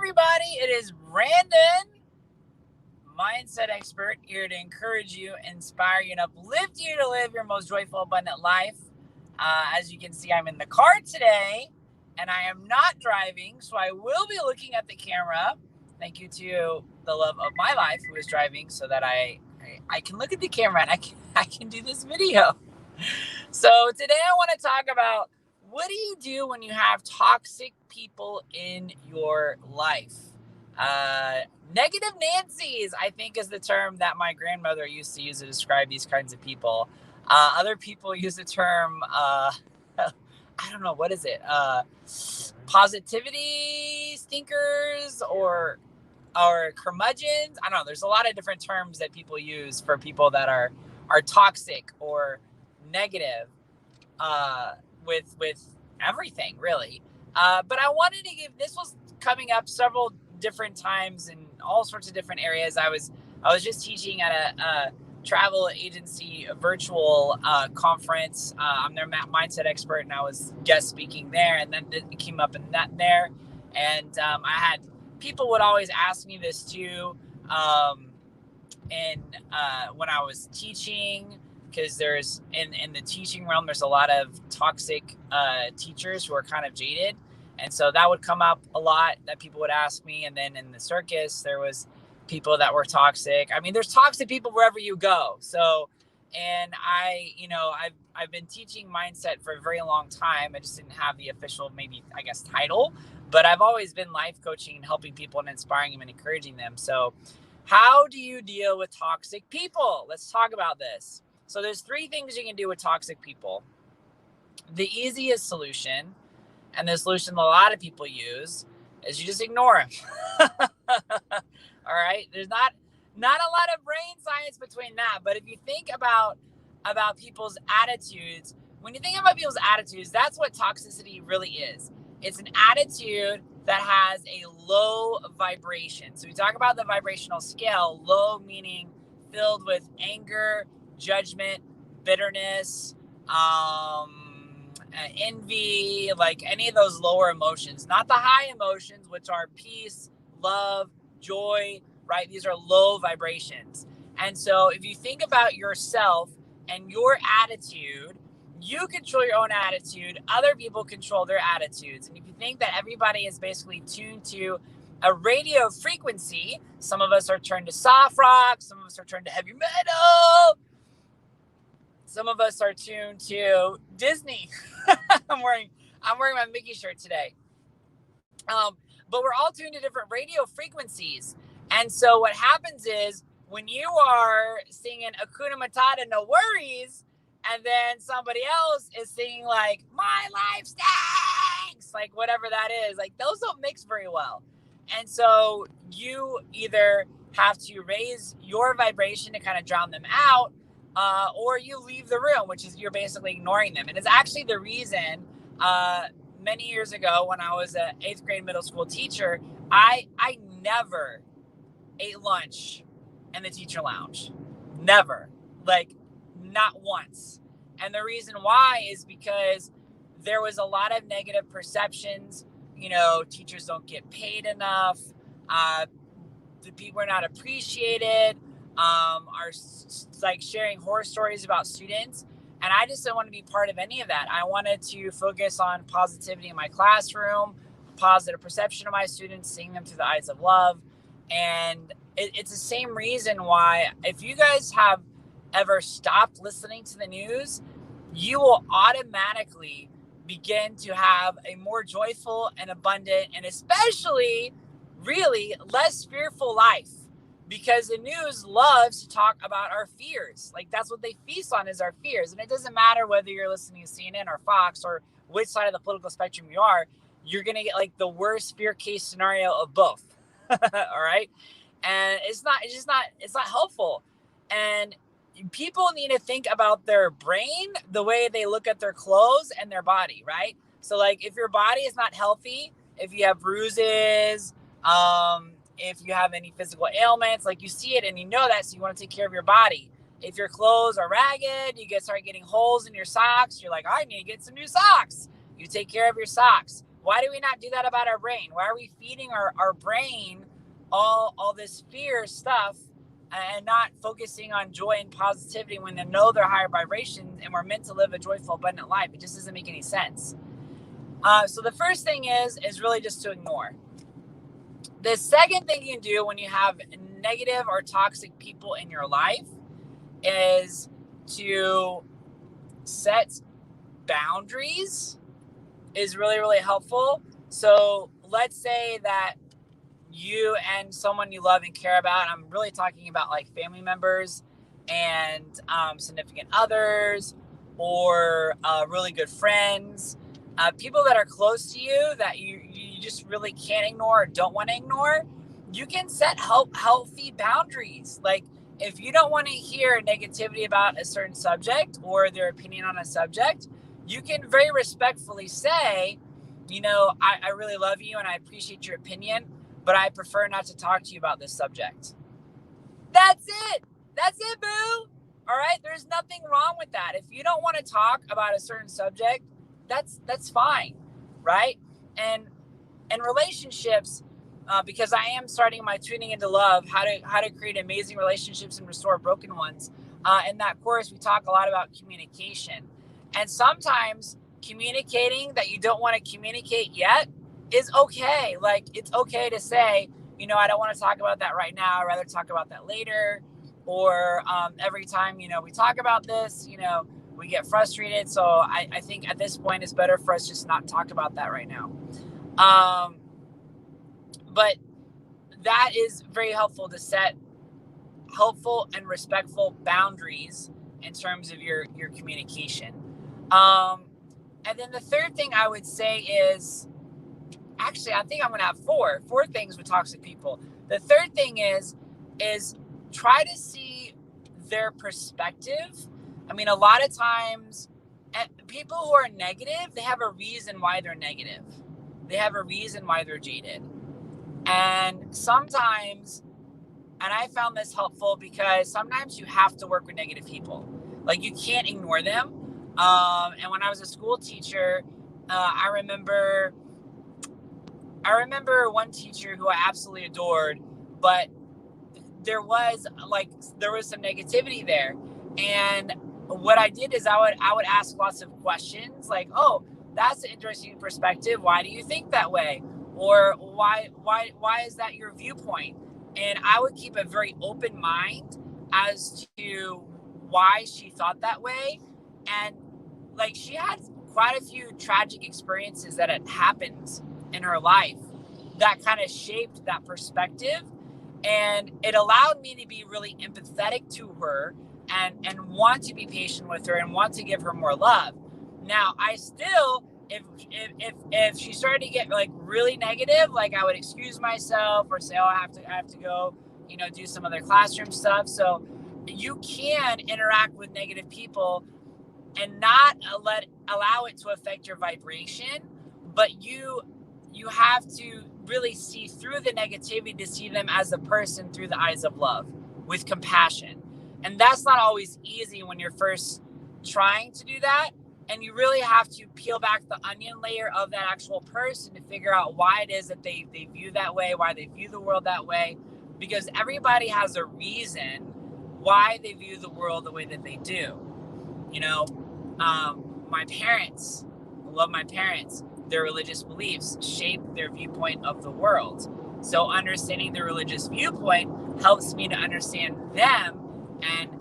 everybody. It is Brandon, mindset expert, here to encourage you, inspire you, and uplift you to live your most joyful, abundant life. As you can see, I'm in the car today, and I am not driving, so I will be looking at the camera. Thank you to the love of my life who is driving, so that I can look at the camera and I can do this video. So today I want to talk about, what do you do when you have toxic people in your life? Negative Nancy's, I think, is the term that my grandmother used to use to describe these kinds of people. Other people use the term, I don't know, what is it? Positivity stinkers or curmudgeons. I don't know. There's a lot of different terms that people use for people that are toxic or negative with everything, really. But I wanted to give, this was coming up several different times in all sorts of different areas. I was just teaching at a travel agency virtual conference. I'm their mindset expert, and I was guest speaking there, and then it came up in that there. And I had people would always ask me this too. And when I was teaching, because there's in the teaching realm, there's a lot of toxic teachers who are kind of jaded. And so that would come up a lot, that people would ask me. And then in the circus, there was people that were toxic. I mean, there's toxic people wherever you go. So, and I've been teaching mindset for a very long time. I just didn't have the official, maybe, I guess, title, but I've always been life coaching and helping people and inspiring them and encouraging them. So how do you deal with toxic people? Let's talk about this. So there's 3 things you can do with toxic people. The easiest solution, and the solution a lot of people use, is you just ignore them. All right. There's not a lot of brain science between that. But if you think about people's attitudes, when you think about people's attitudes, that's what toxicity really is. It's an attitude that has a low vibration. So we talk about the vibrational scale, low meaning filled with anger, judgment, bitterness, envy, like any of those lower emotions, not the high emotions, which are peace, love, joy, right? These are low vibrations. And so if you think about yourself and your attitude, you control your own attitude. Other people control their attitudes. And if you think that everybody is basically tuned to a radio frequency, some of us are turned to soft rock, some of us are turned to heavy metal, some of us are tuned to Disney. I'm wearing my Mickey shirt today. But we're all tuned to different radio frequencies. And so what happens is, when you are singing Hakuna Matata, no worries, and then somebody else is singing like, my life stinks, like whatever that is, like those don't mix very well. And so you either have to raise your vibration to kind of drown them out, or you leave the room, which is you're basically ignoring them. And it's actually the reason many years ago, when I was an 8th grade middle school teacher, I never ate lunch in the teacher lounge. Never. Like, not once. And the reason why is because there was a lot of negative perceptions. You know, teachers don't get paid enough. The people are not appreciated. Are like sharing horror stories about students. And I just didn't want to be part of any of that. I wanted to focus on positivity in my classroom, positive perception of my students, seeing them through the eyes of love. And it's the same reason why, if you guys have ever stopped listening to the news, you will automatically begin to have a more joyful and abundant, and especially really less fearful life. Because the news loves to talk about our fears. Like, that's what they feast on, is our fears. And it doesn't matter whether you're listening to CNN or Fox or which side of the political spectrum you are, you're going to get like the worst fear case scenario of both. All right. And it's not helpful. And people need to think about their brain the way they look at their clothes and their body, right? So like, if your body is not healthy, if you have bruises, if you have any physical ailments, like you see it and you know that, so you want to take care of your body. If your clothes are ragged, you start getting holes in your socks, you're like, I need to get some new socks. You take care of your socks. Why do we not do that about our brain? Why are we feeding our brain all this fear stuff and not focusing on joy and positivity when they know they're higher vibrations and we're meant to live a joyful, abundant life? It just doesn't make any sense. So the first thing is really just to ignore. The second thing you can do when you have negative or toxic people in your life is to set boundaries. Is really, really helpful. So let's say that you and someone you love and care about, I'm really talking about like family members and significant others, or really good friends, people that are close to you that you just really can't ignore or don't want to ignore. You can set healthy boundaries. Like, if you don't want to hear negativity about a certain subject or their opinion on a subject, you can very respectfully say, I really love you and I appreciate your opinion, but I prefer not to talk to you about this subject. That's it. That's it, boo. All right. There's nothing wrong with that. If you don't want to talk about a certain subject, that's fine. Right. And in relationships, because I am starting my Tuning into Love, how to create amazing relationships and restore broken ones. In that course, we talk a lot about communication. And sometimes communicating that you don't want to communicate yet is okay. Like, it's okay to say, I don't want to talk about that right now. I'd rather talk about that later. Or every time, we talk about this, we get frustrated. So I think at this point, it's better for us just not talk about that right now. But that is very helpful to set helpful and respectful boundaries in terms of your communication. And then the third thing I would say is, actually, I think I'm going to have four things with toxic people. The third thing is try to see their perspective. I mean, a lot of times people who are negative, they have a reason why they're negative. They have a reason why they're jaded. And sometimes, and I found this helpful because sometimes you have to work with negative people. Like, you can't ignore them. And when I was a school teacher, I remember one teacher who I absolutely adored, but there was some negativity there. And what I did is I would ask lots of questions like, oh, that's an interesting perspective. Why do you think that way? Or why is that your viewpoint? And I would keep a very open mind as to why she thought that way. And like, she had quite a few tragic experiences that had happened in her life that kind of shaped that perspective. And it allowed me to be really empathetic to her and want to be patient with her and want to give her more love. Now, I still, if she started to get like really negative, like, I would excuse myself or say, oh, I have to go, do some other classroom stuff. So you can interact with negative people and not allow it to affect your vibration, but you have to really see through the negativity to see them as a person through the eyes of love with compassion. And that's not always easy when you're first trying to do that. And you really have to peel back the onion layer of that actual person to figure out why it is that they view that way, why they view the world that way, because everybody has a reason why they view the world the way that they do. My parents, I love my parents. Their religious beliefs shape their viewpoint of the world. So understanding their religious viewpoint helps me to understand them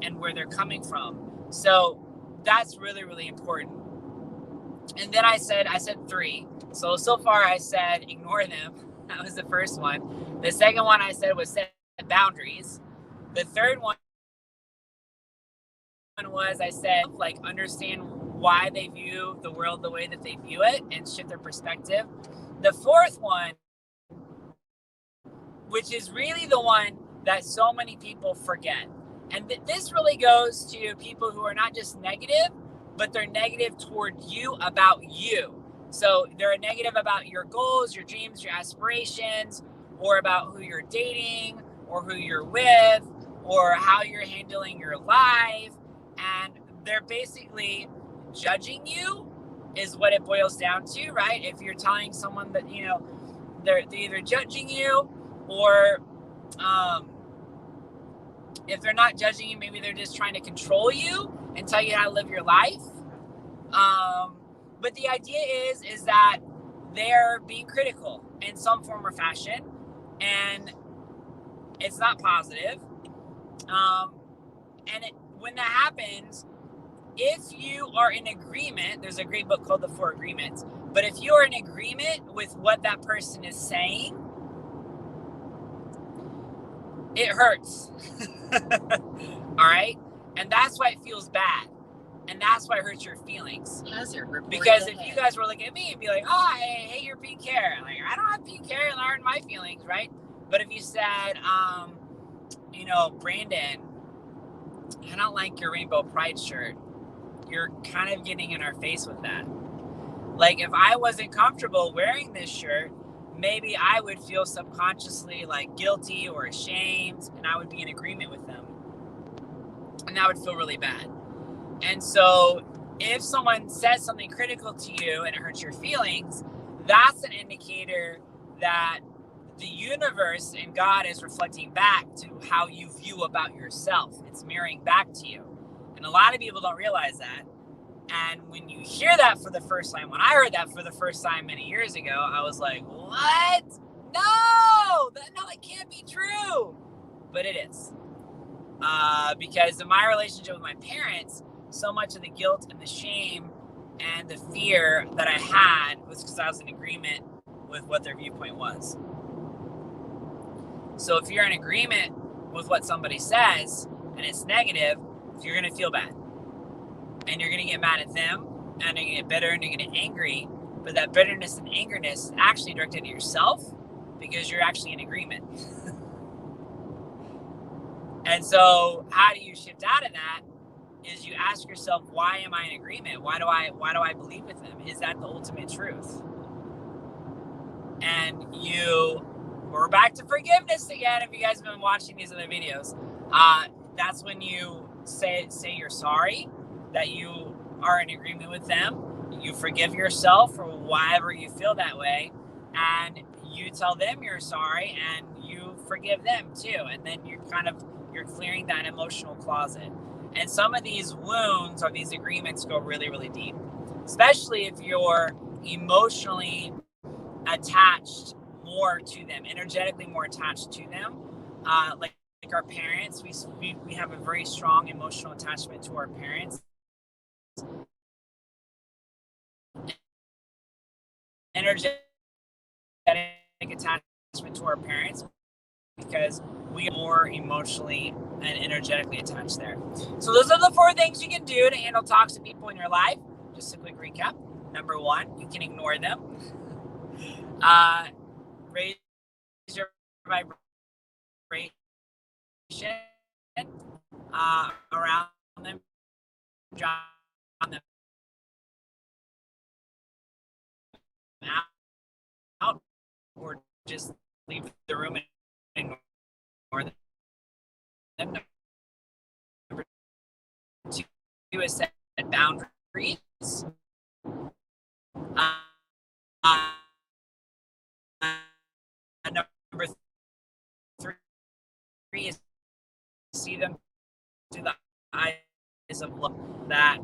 and where they're coming from. So that's really, really important. And then I said 3. So far I said ignore them. That was the first one. The second one I said was set boundaries. The third one was, I said, like, understand why they view the world the way that they view it and shift their perspective. The fourth one, which is really the one that so many people forget. And this really goes to people who are not just negative, but they're negative toward you about you. So they're negative about your goals, your dreams, your aspirations, or about who you're dating or who you're with or how you're handling your life. And they're basically judging you is what it boils down to, right? If you're telling someone that, they're either judging you, or if they're not judging you, maybe they're just trying to control you and tell you how to live your life. But the idea is that they're being critical in some form or fashion, and it's not positive. When that happens, if you are in agreement, there's a great book called The Four Agreements, but if you're in agreement with what that person is saying, it hurts. All right? And that's why it feels bad. And that's why it hurts your feelings. Because if you guys were looking at me and be like, oh, I hate your pink hair. Like, I don't have pink hair and aren't my feelings, right? But if you said, Brandon, I don't like your rainbow pride shirt, you're kind of getting in our face with that. Like, if I wasn't comfortable wearing this shirt, maybe I would feel subconsciously like guilty or ashamed, and I would be in agreement with them. And that would feel really bad. And so if someone says something critical to you and it hurts your feelings, that's an indicator that the universe and God is reflecting back to how you view about yourself. It's mirroring back to you. And a lot of people don't realize that. And when you hear that for the first time, when I heard that for the first time many years ago, I was like, what? No, that can't be true. But it is. Because in my relationship with my parents, so much of the guilt and the shame and the fear that I had was because I was in agreement with what their viewpoint was. So if you're in agreement with what somebody says and it's negative, you're going to feel bad. And you're going to get mad at them, and you're going to get bitter, and you're going to get angry. But that bitterness and angerness is actually directed at yourself because you're actually in agreement. And so how do you shift out of that? Is you ask yourself, why am I in agreement? Why do I believe with them? Is that the ultimate truth? And we're back to forgiveness again. If you guys have been watching these other videos, that's when you say you're sorry, that you are in agreement with them. You forgive yourself for whatever you feel that way, and you tell them you're sorry, and you forgive them too. And then you're clearing that emotional closet. And some of these wounds or these agreements go really, really deep, especially if you're emotionally attached more to them, energetically more attached to them. Like our parents, we have a very strong emotional attachment to our parents. Energetic attachment to our parents because we are more emotionally and energetically attached there. So those are the 4 things you can do to handle toxic people in your life. Just a quick recap. Number 1, you can ignore them. Raise your vibration around them, drown them out, or just leave the room and ignore them. Number 2 is set boundaries. Number 3 is see them through the eyes of love. That